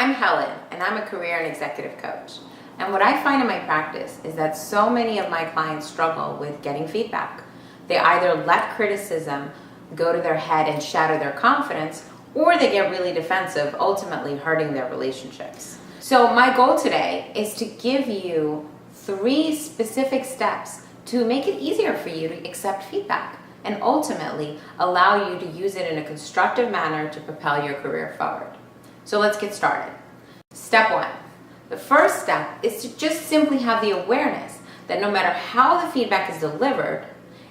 I'm Helen, and I'm a career and executive coach. And what I find in my practice is that so many of my clients struggle with getting feedback. They either let criticism go to their head and shatter their confidence, or they get really defensive, ultimately hurting their relationships. So my goal today is to give you 3 specific steps to make it easier for you to accept feedback and ultimately allow you to use it in a constructive manner to propel your career forward. So let's get started. Step 1. The first step is to just simply have the awareness that no matter how the feedback is delivered,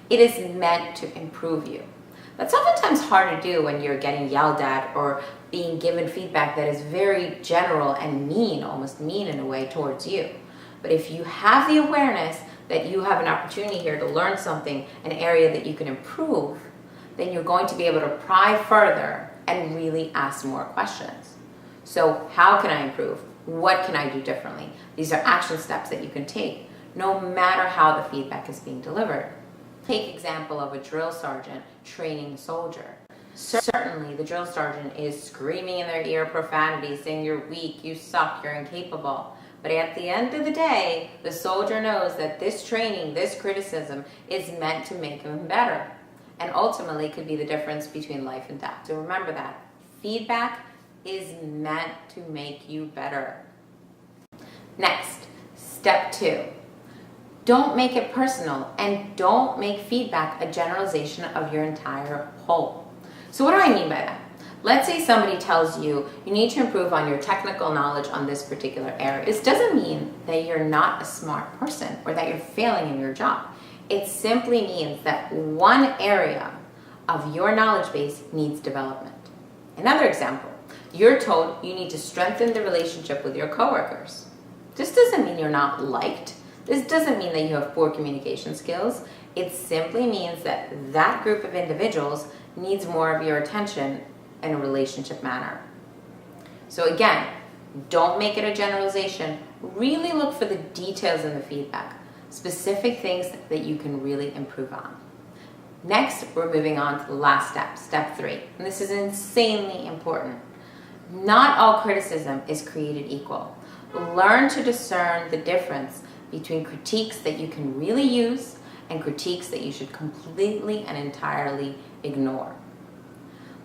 it is meant to improve you. That's oftentimes hard to do when you're getting yelled at or being given feedback that is very general and mean, almost mean in a way towards you. But if you have the awareness that you have an opportunity here to learn something, an area that you can improve, then you're going to be able to pry further and really ask more questions. So how can I improve? What can I do differently? These are action steps that you can take no matter how the feedback is being delivered. Take example of a drill sergeant training a soldier. Certainly the drill sergeant is screaming in their ear profanity, saying you're weak, you suck, you're incapable. But at the end of the day, the soldier knows that this training, this criticism is meant to make him better and ultimately could be the difference between life and death. So remember that. Feedback is meant to make you better. Next, step 2. Don't make it personal and don't make feedback a generalization of your entire whole. So what do I mean by that? Let's say somebody tells you you need to improve on your technical knowledge on this particular area. This doesn't mean that you're not a smart person or that you're failing in your job. It simply means that one area of your knowledge base needs development. Another example, you're told you need to strengthen the relationship with your coworkers. This doesn't mean you're not liked. This doesn't mean that you have poor communication skills. It simply means that that group of individuals needs more of your attention in a relationship manner. So again, don't make it a generalization. Really look for the details in the feedback, specific things that you can really improve on. Next, we're moving on to the last step, step 3. And this is insanely important. Not all criticism is created equal. Learn to discern the difference between critiques that you can really use and critiques that you should completely and entirely ignore.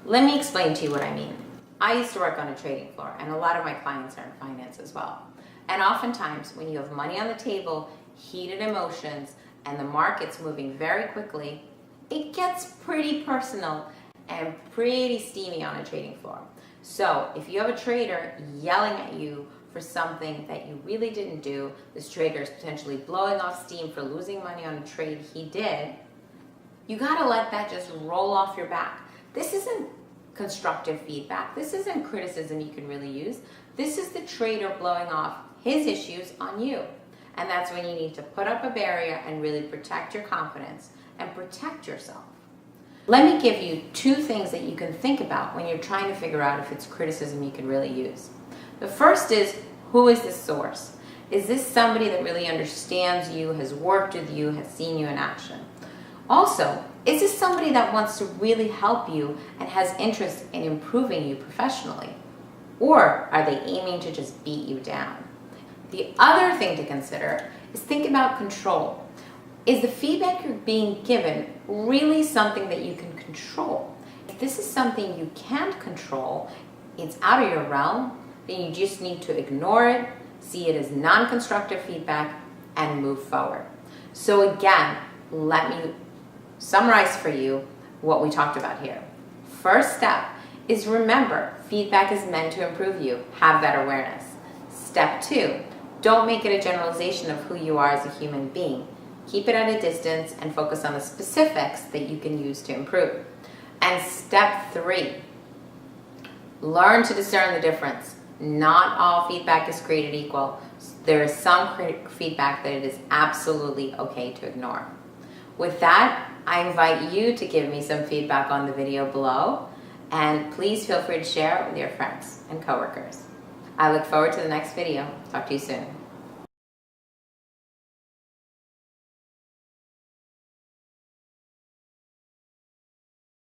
Let me explain to you what I mean. I used to work on a trading floor, and a lot of my clients are in finance as well. And oftentimes, when you have money on the table, heated emotions, and the market's moving very quickly, it gets pretty personal and pretty steamy on a trading floor. So if you have a trader yelling at you for something that you really didn't do, this trader is potentially blowing off steam for losing money on a trade he did, you gotta let that just roll off your back. This isn't constructive feedback. This isn't criticism you can really use. This is the trader blowing off his issues on you. And that's when you need to put up a barrier and really protect your confidence and protect yourself. Let me give you 2 things that you can think about when you're trying to figure out if it's criticism you can really use. The first is, who is this source? Is this somebody that really understands you, has worked with you, has seen you in action? Also, is this somebody that wants to really help you and has interest in improving you professionally? Or are they aiming to just beat you down? The other thing to consider is think about control. Is the feedback you're being given really something that you can control? If this is something you can't control, it's out of your realm, then you just need to ignore it, see it as non-constructive feedback, and move forward. So again, let me summarize for you what we talked about here. First step is remember, feedback is meant to improve you. Have that awareness. Step 2, don't make it a generalization of who you are as a human being. Keep it at a distance and focus on the specifics that you can use to improve. And step 3, learn to discern the difference. Not all feedback is created equal. There is some feedback that it is absolutely okay to ignore. With that, I invite you to give me some feedback on the video below, and please feel free to share it with your friends and coworkers. I look forward to the next video. Talk to you soon.